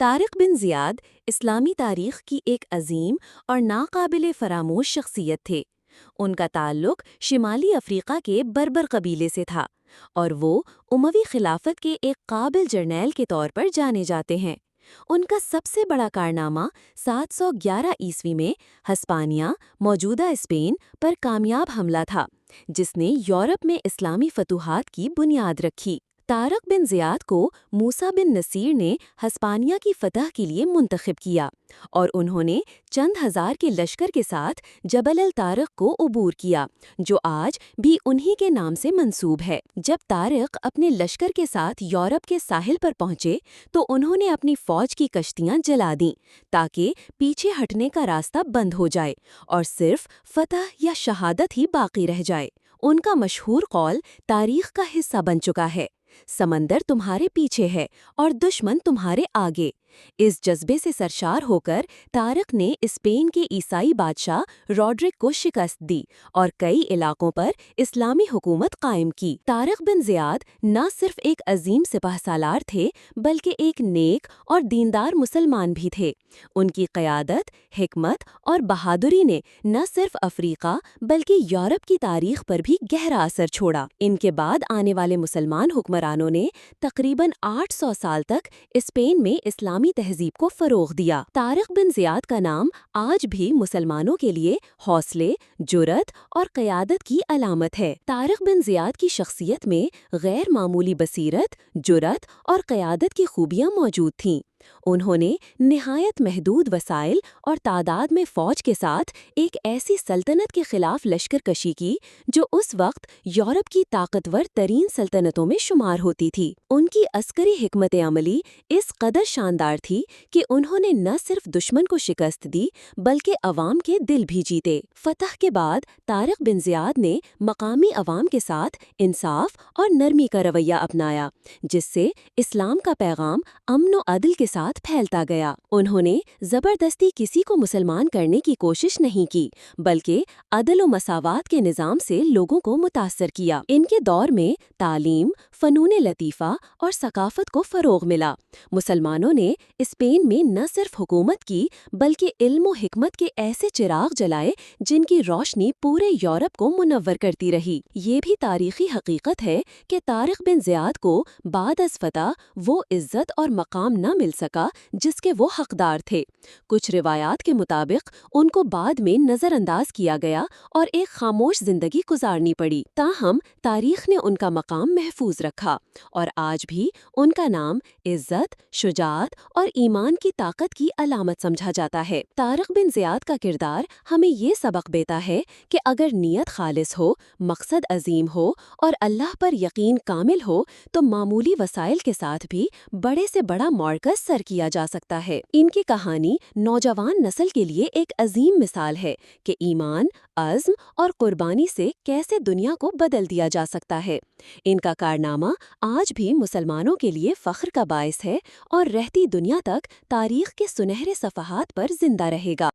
طارق بن زیاد اسلامی تاریخ کی ایک عظیم اور ناقابل فراموش شخصیت تھے۔ ان کا تعلق شمالی افریقہ کے بربر قبیلے سے تھا اور وہ اموی خلافت کے ایک قابل جرنیل کے طور پر جانے جاتے ہیں۔ ان کا سب سے بڑا کارنامہ 711 عیسوی میں ہسپانیہ موجودہ اسپین پر کامیاب حملہ تھا، جس نے یورپ میں اسلامی فتوحات کی بنیاد رکھی۔ طارق بن زیاد کو موسیٰ بن نصیر نے ہسپانیہ کی فتح کے لیے منتخب کیا اور انہوں نے چند ہزار کے لشکر کے ساتھ جبل الطارق کو عبور کیا، جو آج بھی انہی کے نام سے منسوب ہے۔ جب طارق اپنے لشکر کے ساتھ یورپ کے ساحل پر پہنچے تو انہوں نے اپنی فوج کی کشتیاں جلا دیں تاکہ پیچھے ہٹنے کا راستہ بند ہو جائے اور صرف فتح یا شہادت ہی باقی رہ جائے۔ ان کا مشہور قول تاریخ کا حصہ بن چکا ہے، سمندر تمہارے پیچھے ہے اور دشمن تمہارے آگے۔ اس جذبے سے سرشار ہو کر طارق نے اسپین کے عیسائی بادشاہ روڈرک کو شکست دی اور کئی علاقوں پر اسلامی حکومت قائم کی۔ طارق بن زیاد نہ صرف ایک عظیم سپہ سالار تھے بلکہ ایک نیک اور دیندار مسلمان بھی تھے۔ ان کی قیادت، حکمت اور بہادری نے نہ صرف افریقہ بلکہ یورپ کی تاریخ پر بھی گہرا اثر چھوڑا۔ ان کے بعد آنے والے مسلمان حکمرانوں نے تقریباً 800 سال تک اسپین میں اسلامی تہذیب کو فروغ دیا۔ طارق بن زیاد کا نام آج بھی مسلمانوں کے لیے حوصلے، جرأت اور قیادت کی علامت ہے۔ طارق بن زیاد کی شخصیت میں غیر معمولی بصیرت، جرأت اور قیادت کی خوبیاں موجود تھیں۔ انہوں نے نہایت محدود وسائل اور تعداد میں فوج کے ساتھ ایک ایسی سلطنت کے خلاف لشکر کشی کی جو اس وقت یورپ کی طاقتور ترین سلطنتوں میں شمار ہوتی تھی۔ ان کی عسکری حکمت عملی اس قدر شاندار تھی کہ انہوں نے نہ صرف دشمن کو شکست دی بلکہ عوام کے دل بھی جیتے۔ فتح کے بعد طارق بن زیاد نے مقامی عوام کے ساتھ انصاف اور نرمی کا رویہ اپنایا، جس سے اسلام کا پیغام امن و عدل کے ساتھ پھیلتا گیا۔ انہوں نے زبردستی کسی کو مسلمان کرنے کی کوشش نہیں کی بلکہ عدل و مساوات کے نظام سے لوگوں کو متاثر کیا۔ ان کے دور میں تعلیم، فنون لطیفہ اور ثقافت کو فروغ ملا۔ مسلمانوں نے اسپین میں نہ صرف حکومت کی بلکہ علم و حکمت کے ایسے چراغ جلائے جن کی روشنی پورے یورپ کو منور کرتی رہی۔ یہ بھی تاریخی حقیقت ہے کہ طارق بن زیاد کو بعد از فتح وہ عزت اور مقام نہ مل سکا جس کے وہ حقدار تھے۔ کچھ روایات کے مطابق ان کو بعد میں نظر انداز کیا گیا اور ایک خاموش زندگی گزارنی پڑی، تاہم تاریخ نے ان کا مقام محفوظ رکھا اور آج بھی ان کا نام عزت، شجاعت اور ایمان کی طاقت کی علامت سمجھا جاتا ہے۔ طارق بن زیاد کا کردار ہمیں یہ سبق دیتا ہے کہ اگر نیت خالص ہو، مقصد عظیم ہو اور اللہ پر یقین کامل ہو تو معمولی وسائل کے ساتھ بھی بڑے سے بڑا معرکہ سر کیا جا سکتا ہے۔ ان کی کہانی نوجوان نسل کے لیے ایک عظیم مثال ہے کہ ایمان، عزم اور قربانی سے کیسے دنیا کو بدل دیا جا سکتا ہے۔ ان کا کارنامہ آج بھی مسلمانوں کے لیے فخر کا باعث ہے اور رہتی دنیا تک تاریخ کے سنہرے صفحات پر زندہ رہے گا۔